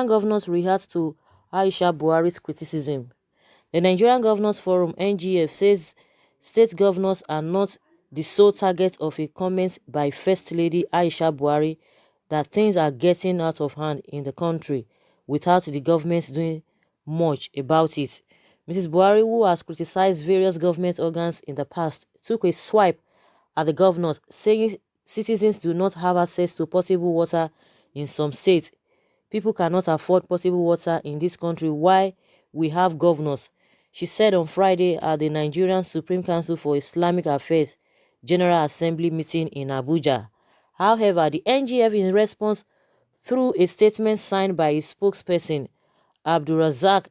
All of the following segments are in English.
Nigerian governors react to Aisha Buhari's criticism. The Nigerian Governors Forum (NGF) says state governors are not the sole target of a comment by First Lady Aisha Buhari that things are getting out of hand in the country without the government doing much about it. Mrs. Buhari, who has criticized various government organs in the past, took a swipe at the governors, saying citizens do not have access to potable water in some states. People cannot afford potable water in this country. Why we have governors? She said on Friday at the Nigerian Supreme Council for Islamic Affairs General Assembly meeting in Abuja. However, the NGF, in response through a statement signed by its spokesperson Abdulrazak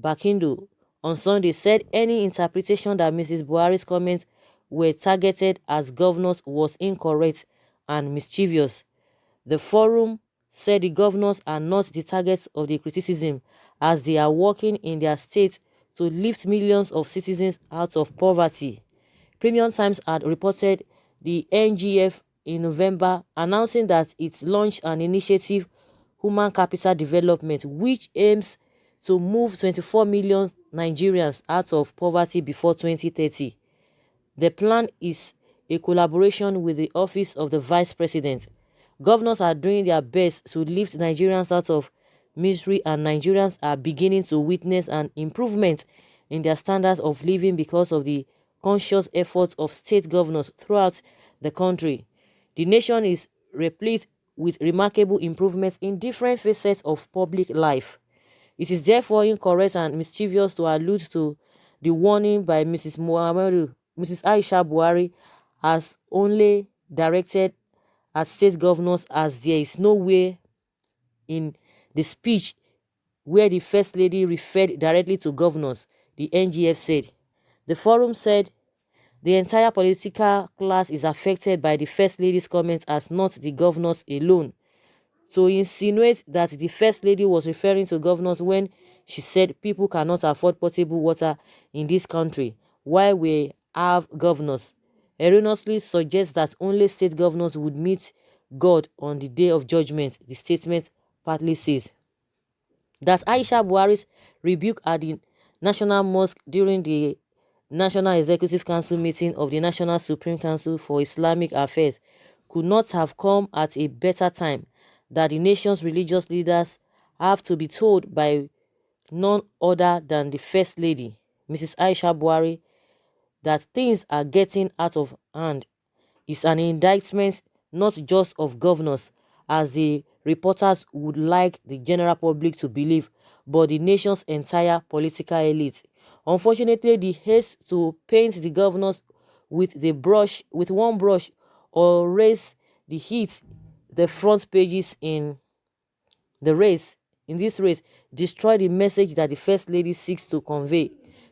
Bakindo on Sunday, said any interpretation that Mrs. Buhari's comments were targeted as governors was incorrect and mischievous. The forum said the governors are not the targets of the criticism, as they are working in their states to lift millions of citizens out of poverty. Premium Times had reported the NGF in November, announcing that it launched an initiative, Human Capital Development, which aims to move 24 million Nigerians out of poverty before 2030. The plan is a collaboration with the Office of the Vice President. Governors are doing their best to lift Nigerians out of misery, and Nigerians are beginning to witness an improvement in their standards of living because of the conscious efforts of state governors throughout the country. The nation is replete with remarkable improvements in different facets of public life. It is therefore incorrect and mischievous to allude to the warning by Mrs. Aisha Buhari as only directed at state governors, as there is no way in the speech where the First Lady referred directly to governors, the NGF said. The forum said the entire political class is affected by the First Lady's comments, as not the governors alone. To insinuate that the First Lady was referring to governors when she said people cannot afford potable water in this country, while we have governors, erroneously suggests that only state governors would meet God on the day of judgment, the statement partly says. That Aisha Buhari's rebuke at the National Mosque during the National Executive Council meeting of the National Supreme Council for Islamic Affairs could not have come at a better time, that the nation's religious leaders have to be told by none other than the First Lady, Mrs. Aisha Buhari, that things are getting out of hand is an indictment not just of governors, as the reporters would like the general public to believe, but the nation's entire political elite. Unfortunately, the haste to paint the governors with one brush or raise the heat the front pages in this race destroy the message that the First Lady seeks to convey.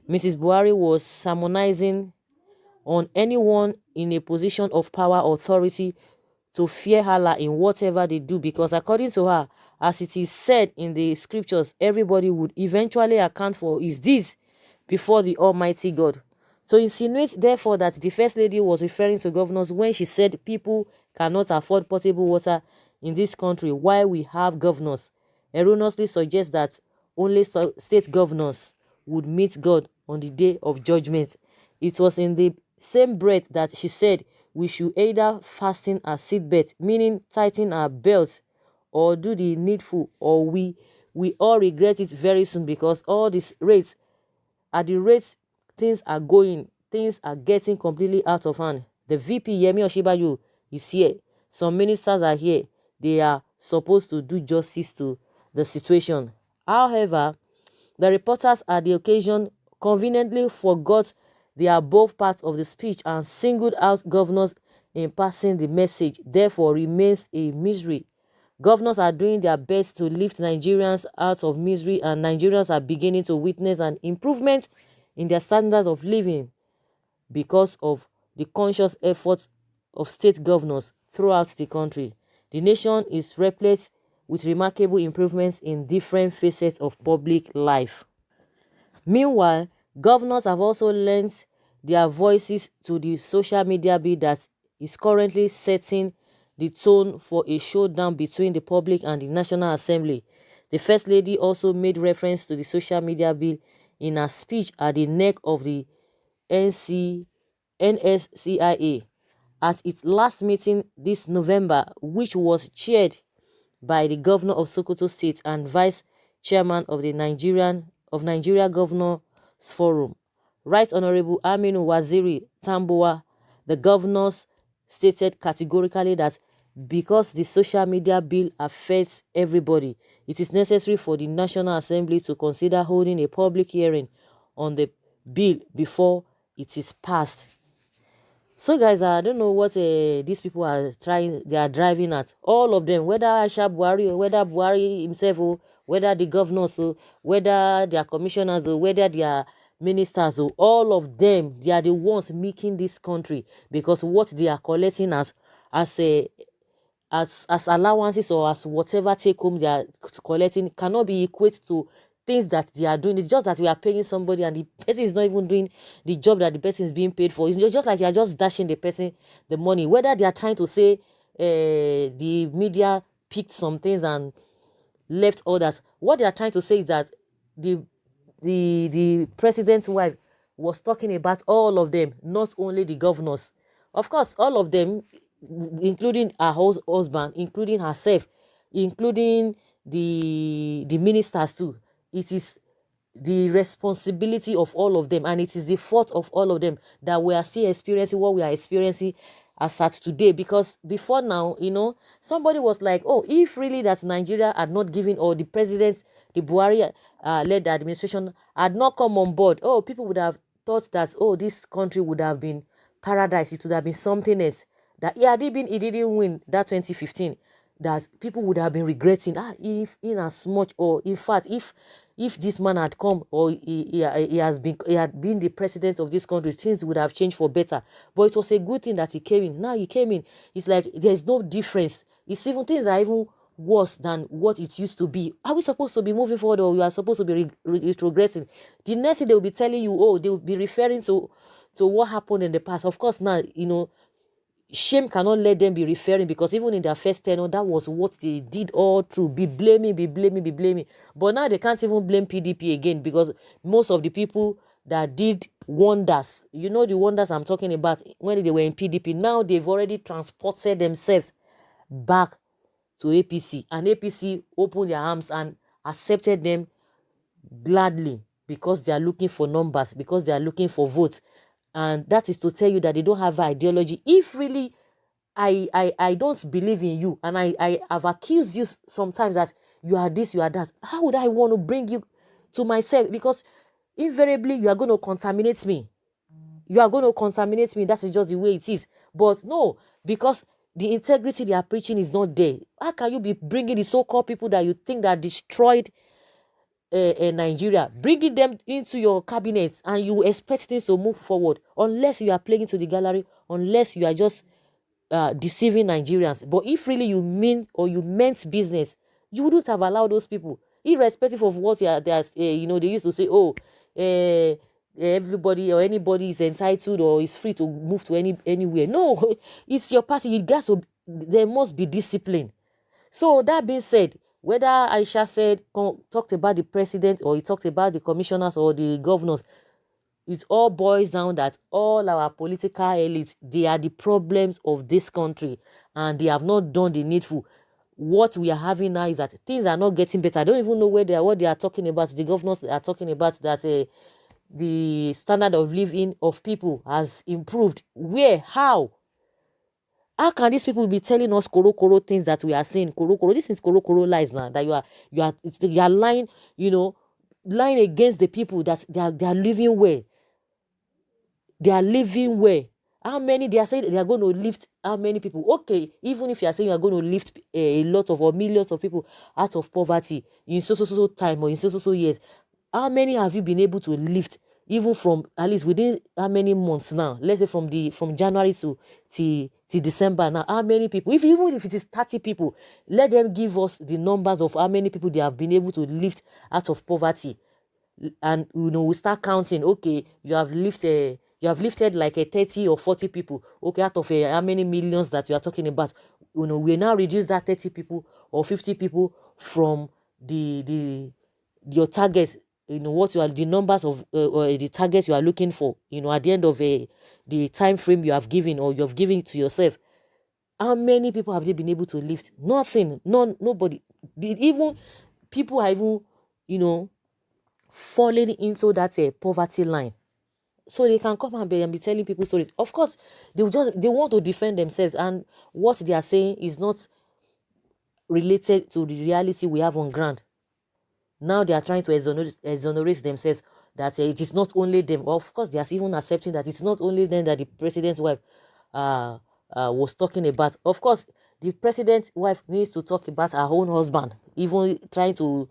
Mrs. Buhari was sermonizing on anyone in a position of power or authority to fear Allah in whatever they do, because according to her, as it is said in the scriptures, everybody would eventually account for his deeds before the Almighty God. To insinuate therefore that the First Lady was referring to governors when she said people cannot afford potable water in this country while we have governors, erroneously suggests that only state governors would meet God on the day of judgment. It was in the same breath that she said we should either fasten our seatbelt, meaning tighten our belts, or do the needful, or we all regret it very soon, because all these rates, at the rate things are going, things are getting completely out of hand. The VP Yemi Oshibayu is here. Some ministers are here. They are supposed to do justice to the situation. However, the reporters at the occasion conveniently forgot the above part of the speech and singled out governors in passing the message, therefore remains a misery. Governors are doing their best to lift Nigerians out of misery, and Nigerians are beginning to witness an improvement in their standards of living because of the conscious efforts of state governors throughout the country. The nation is replete with remarkable improvements in different facets of public life. Meanwhile, governors have also lent their voices to the social media bill that is currently setting the tone for a showdown between the public and the National Assembly. The First Lady also made reference to the social media bill in her speech at the neck of the NC, NSCIA at its last meeting this November, which was chaired by the governor of Sokoto State and vice chairman of the Nigeria Governors Forum. Right Honorable Aminu Waziri Tambuwa, the governors stated categorically that because the social media bill affects everybody, it is necessary for the National Assembly to consider holding a public hearing on the bill before it is passed. So guys, I don't know what these people are trying, they are driving at. All of them, whether Aisha Buhari or whether Buhari himself or whether the governors or whether they are commissioners or whether they are ministers or all of them, they are the ones making this country, because what they are collecting as a as allowances or as whatever take home they are collecting cannot be equated to things that they are doing. It's just that we are paying somebody and the person is not even doing the job that the person is being paid for. It's just like you are just dashing the person the money. Whether they are trying to say the media picked some things and left others, what they are trying to say is that the the president's wife was talking about all of them, not only the governors. Of course, all of them, including her husband, including herself, including the ministers too. It is the responsibility of all of them, and it is the fault of all of them that we are still experiencing what we are experiencing as at today. Because before now, somebody was like, oh, if really that Nigeria had not given, or the president, the Buhari led administration had not come on board, oh, people would have thought that, oh, this country would have been paradise. It would have been something else. That he didn't win that 2015, that people would have been regretting, if in as much, or in fact, if this man had come, or he had been the president of this country, things would have changed for better. But it was a good thing that he came in. Now he came in, it's like there's no difference. It's even, things are even worse than what it used to be. Are we supposed to be moving forward, or we are supposed to be retrogressing? The next thing they will be telling you, oh, they will be referring to what happened in the past. Of course, now shame cannot let them be referring, because even in their first tenure, that was what they did all through. Be blaming, be blaming, be blaming. But now they can't even blame PDP again, because most of the people that did wonders, the wonders I'm talking about, when they were in PDP, now they've already transported themselves back to APC, and APC opened their arms and accepted them gladly, because they are looking for numbers, because they are looking for votes. And that is to tell you that they don't have ideology. If really I don't believe in you, and I have accused you sometimes that you are this, you are that, how would I want to bring you to myself? Because invariably you are going to contaminate me. You are going to contaminate me. That is just the way it is. But no, because the integrity they are preaching is not there. How can you be bringing the so-called people that you think that destroyed Nigeria, bringing them into your cabinet, and you expect things to move forward, unless you are playing to the gallery, unless you are just deceiving Nigerians? But if really you mean, or you meant business, you wouldn't have allowed those people, irrespective of what they used to say, oh, everybody or anybody is entitled or is free to move to anywhere. No, it's your party. You got to, there must be discipline. So that being said, whether Aisha talked about the president, or he talked about the commissioners or the governors, it all boils down that all our political elites, they are the problems of this country, and they have not done the needful. What we are having now is that things are not getting better. I don't even know what they are talking about. The governors are talking about that the standard of living of people has improved. Where? How? How can these people be telling us koro things that we are saying? Koro, this is koro lies now. That you are lying, lying against the people that they are living where. They are living where. How many, they are saying they are going to lift how many people? Okay, even if you are saying you are going to lift a lot of, or millions of people out of poverty in so time, or in so years, how many have you been able to lift, even from, at least within how many months now? Let's say from January to December now. How many people? Even if it is 30 people, let them give us the numbers of how many people they have been able to lift out of poverty, and we start counting. Okay, you have lifted like a 30 or 40 people. Okay, out of how many millions that you are talking about, we now reduce that 30 people or 50 people from the your target, what you are, the numbers of or the targets you are looking for, at the end of the time frame you have given or you have given to yourself. How many people have they been able to lift? Nothing. Nobody. Even people are even, falling into that poverty line. So they can come and be telling people stories. Of course, they want to defend themselves, and what they are saying is not related to the reality we have on ground. Now they are trying to exonerate themselves that it is not only them. Of course, they are even accepting that it's not only them that the president's wife uh, was talking about. Of course, the president's wife needs to talk about her own husband, even trying to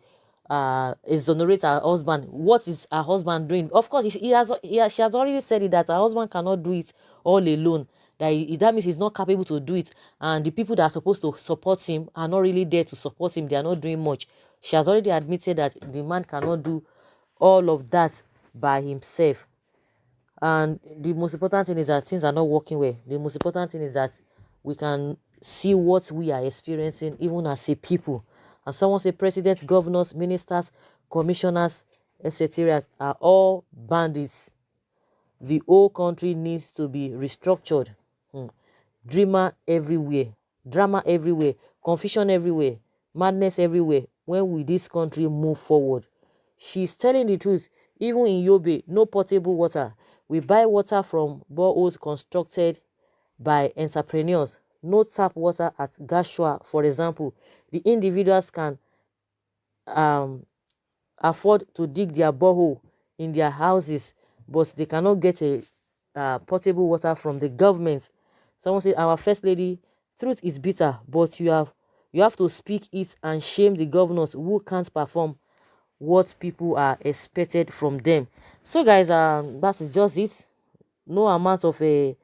exonerate her husband. What is her husband doing? Of course, she has already said it that her husband cannot do it all alone. That means he's not capable to do it, and the people that are supposed to support him are not really there to support him. They are not doing much. She has already admitted that the man cannot do all of that by himself. And the most important thing is that things are not working well. The most important thing is that we can see what we are experiencing even as a people. And someone say presidents, governors, ministers, commissioners, etc. are all bandits. The whole country needs to be restructured. Hmm. Drama everywhere, confusion everywhere, madness everywhere. When will this country move forward? She's telling the truth. Even in Yobe, no potable water. We buy water from boreholes constructed by entrepreneurs. No tap water at Gashua, for example. The individuals can um afford to dig their borehole in their houses, but they cannot get a portable water from the government. Someone said, "Our first lady, truth is bitter, but you have to speak it and shame the governors who can't perform what people are expected from them." So, guys, that is just it. No amount of a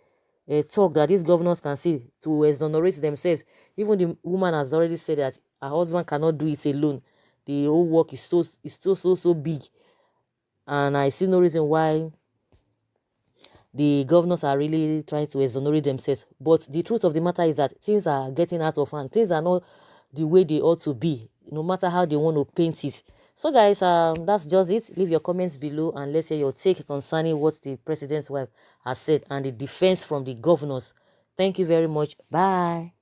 talk that these governors can see to exonerate themselves. Even the woman has already said that her husband cannot do it alone. The whole work is so big, and I see no reason why the governors are really trying to exonerate themselves. But the truth of the matter is that things are getting out of hand. Things are not the way they ought to be, no matter how they want to paint it. So, guys, that's just it. Leave your comments below and let's hear your take concerning what the president's wife has said and the defense from the governors. Thank you very much. Bye.